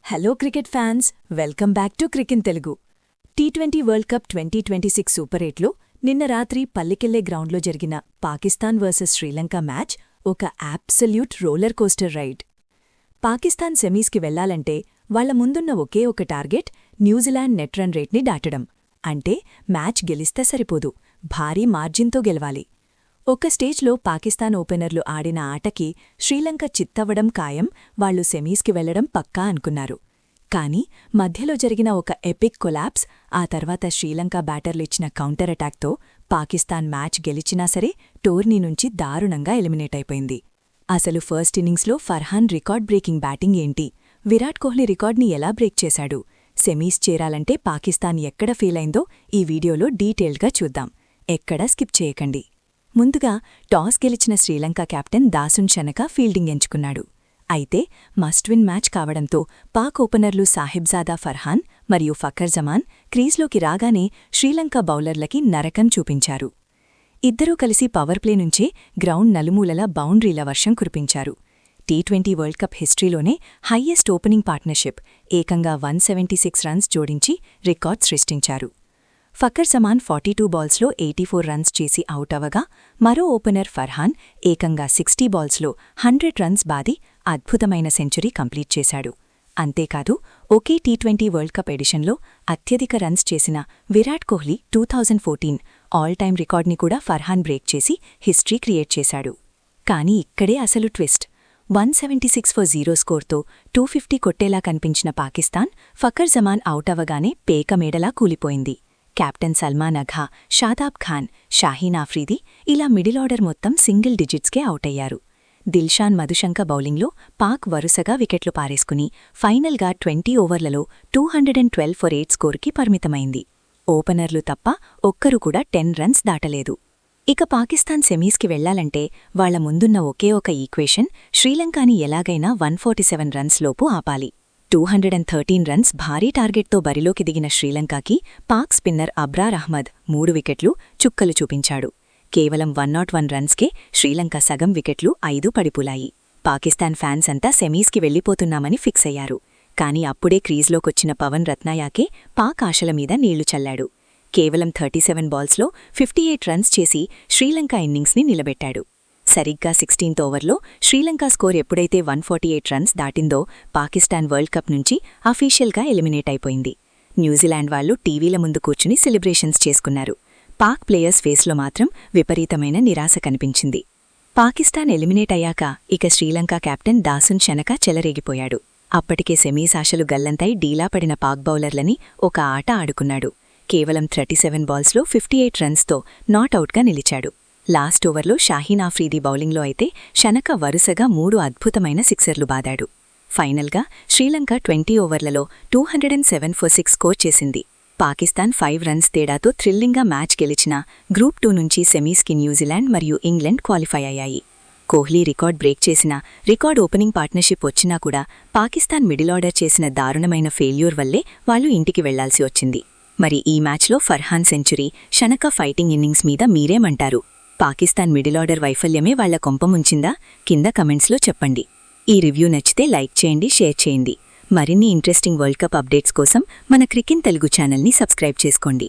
Hello cricket fans, welcome back to cricket Telugu. T20 world cup 2026 super 8లో నిన్న రాత్రి పల్లికెల్లె గ్రౌండ్లో జరిగిన పాకిస్తాన్ వర్సెస్ శ్రీలంక మ్యాచ్ ఒక absolute roller coaster ride. Pakistan సెమీస్కి వెళ్లాలంటే వాళ్ల ముందున్న ఒకే ఒక టార్గెట్ న్యూజిలాండ్ నెట్ రన్ రేట్ని దాటడం. అంటే మ్యాచ్ గెలిస్తే సరిపోదు, భారీ మార్జిన్తో గెలవాలి. ఒక స్టేజ్లో పాకిస్తాన్ ఓపెనర్లు ఆడిన ఆటకి శ్రీలంక చిత్తవడం ఖాయం, వాళ్లు సెమీస్కి వెళ్లడం పక్కా అనుకున్నారు. కానీ మధ్యలో జరిగిన ఒక ఎపిక్ కొలాప్స్, ఆ తర్వాత శ్రీలంక బ్యాటర్లిచ్చిన కౌంటర్ అటాక్తో పాకిస్తాన్ మ్యాచ్ గెలిచినా సరే టోర్నీ నుంచి దారుణంగా ఎలిమినేట్ అయిపోయింది. అసలు ఫస్ట్ ఇన్నింగ్స్లో ఫర్హాన్ రికార్డ్ బ్రేకింగ్ బ్యాటింగ్ ఏంటి? విరాట్ కోహ్లీ రికార్డ్ని ఎలా బ్రేక్ చేశాడు? సెమీస్ చేరాలంటే పాకిస్తాన్ ఎక్కడ ఫెయిలైందో ఈ వీడియోలో డీటెయిల్డ్గా చూద్దాం. ఎక్కడా స్కిప్ చేయకండి. ముందుగా టాస్ గెలిచిన శ్రీలంక కెప్టెన్ దాసున్ షనక ఫీల్డింగ్ ఎంచుకున్నాడు. అయితే మస్ట్ విన్ మ్యాచ్ కావడంతో పాక్ ఓపెనర్లు సాహిబ్జాదా ఫర్హాన్ మరియు ఫఖర్ జమాన్ క్రీజ్లోకి రాగానే శ్రీలంక బౌలర్లకి నరకం చూపించారు. ఇద్దరూ కలిసి పవర్ ప్లే నుంచే గ్రౌండ్ నలుమూలలా బౌండరీల వర్షం కురిపించారు. టీ20 వరల్డ్ కప్ హిస్టరీలోనే హయ్యెస్ట్ ఓపెనింగ్ పార్ట్నర్షిప్, ఏకంగా 176 రన్స్ జోడించి రికార్డ్ సృష్టించారు. ఫఖర్ జమాన్ 42 బాల్స్లో 84 రన్స్ చేసి అవుట్ అవగా, మరో ఓపెనర్ ఫర్హాన్ ఏకంగా 60 బాల్స్లో 100 రన్స్ బాది అద్భుతమైన సెంచరీ కంప్లీట్ చేశాడు. అంతేకాదు ఒకే టీ20 వరల్డ్ కప్ ఎడిషన్లో అత్యధిక రన్స్ చేసిన విరాట్ కోహ్లీ 2014 ఆల్ టైమ్ రికార్డ్ని కూడా ఫర్హాన్ బ్రేక్ చేసి హిస్టరీ క్రియేట్ చేశాడు. కానీ ఇక్కడే అసలు ట్విస్ట్. 176 ఫర్ 0 స్కోర్తో 250 కొట్టేలా కనిపించిన పాకిస్తాన్ ఫఖర్ జమాన్ అవుట్ అవగానే పేకమేడలా కూలిపోయింది. కెప్టెన్ సల్మాన్ అఘా, షాదాబ్ ఖాన్, షాహీన్ ఆఫ్రీది ఇలా మిడిల్ ఆర్డర్ మొత్తం సింగిల్ డిజిట్స్కే అవుటయ్యారు. దిల్షాన్ మధుశంక బౌలింగ్లో పాక్ వరుసగా వికెట్లు పారేసుకుని ఫైనల్గా 20 ఓవర్లలో 212 ఫర్ 8 స్కోరుకి పరిమితమైంది. ఓపెనర్లు తప్ప ఒక్కరు కూడా 10 రన్స్ దాటలేదు. ఇక పాకిస్తాన్ సెమీస్కి వెళ్లాలంటే వాళ్ల ముందున్న ఒకే ఒక ఈక్వేషన్, శ్రీలంకని ఎలాగైనా 147 రన్స్ లోపు ఆపాలి. 213 రన్స్ భారీ టార్గెట్తో బరిలోకి దిగిన శ్రీలంకకి పాక్ స్పిన్నర్ అబ్రార్ అహ్మద్ 3 వికెట్లు చుక్కలు చూపించాడు. కేవలం 101 రన్స్కే శ్రీలంక సగం వికెట్లు 5 పడిపోలాయి. పాకిస్తాన్ ఫ్యాన్స్ అంతా సెమీస్కి వెళ్లిపోతున్నామని ఫిక్స్ అయ్యారు. కానీ అప్పుడే క్రీజ్లోకొచ్చిన పవన్ రత్నాయాకే పాక్ ఆశల మీద నీళ్లు చల్లాడు. కేవలం 37 బాల్స్లో 58 రన్స్ చేసి శ్రీలంక ఇన్నింగ్స్ని నిలబెట్టాడు. సరిగ్గా 16th ఓవర్లో శ్రీలంక స్కోర్ ఎప్పుడైతే 148 రన్స్ దాటిందో పాకిస్తాన్ వరల్డ్ కప్ నుంచి అఫీషియల్గా ఎలిమినేట్ అయిపోయింది. న్యూజిలాండ్ వాళ్లు టీవీల ముందు కూర్చుని సెలబ్రేషన్స్ చేసుకున్నారు. పాక్ ప్లేయర్స్ ఫేస్లో మాత్రం విపరీతమైన నిరాశ కనిపించింది. పాకిస్తాన్ ఎలిమినేట్ అయ్యాక ఇక శ్రీలంక కెప్టెన్ దాసున్ షనక చెలరేగిపోయాడు. అప్పటికే సెమీస్ ఆశలు గల్లంతై డీలా పడిన పాక్ బౌలర్లని ఒక ఆట ఆడుకున్నాడు. కేవలం 37 బాల్స్లో 58 రన్స్తో నాట్అవుట్గా నిలిచాడు. లాస్ట్ ఓవర్లో షాహీన్ ఆఫ్రీది బౌలింగ్లో అయితే షనక వరుసగా 3 అద్భుతమైన సిక్సర్లు బాదాడు. ఫైనల్గా శ్రీలంక 20 ఓవర్లలో 207 ఫర్ 6 స్కోర్ చేసింది. పాకిస్తాన్ 5 రన్స్ తేడాతో థ్రిల్లింగ్గా మ్యాచ్ గెలిచినా గ్రూప్ 2 నుంచి సెమీస్కి న్యూజిలాండ్ మరియు ఇంగ్లండ్ క్వాలిఫై అయ్యాయి. కోహ్లీ రికార్డ్ బ్రేక్ చేసినా, రికార్డ్ ఓపెనింగ్ పార్ట్నర్షిప్ వచ్చినా కూడా పాకిస్తాన్ మిడిల్ ఆర్డర్ చేసిన దారుణమైన ఫెయిల్యూర్ వల్లే వాళ్లు ఇంటికి వెళ్లాల్సి వచ్చింది. మరి ఈ మ్యాచ్లో Farhan century, Shanaka fighting innings మీద మీరేమంటారు? పాకిస్తాన్ మిడిల్ ఆర్డర్ వైఫల్యమే వాళ్ల కొంపముంచిందా? కింద కమెంట్స్లో చెప్పండి. ఈ రివ్యూ నచ్చితే లైక్ చేయండి, షేర్ చేయండి. మరిన్ని ఇంట్రెస్టింగ్ వరల్డ్ కప్ అప్డేట్స్ కోసం మన క్రికెట్ తెలుగు ఛానల్ని సబ్స్క్రైబ్ చేసుకోండి.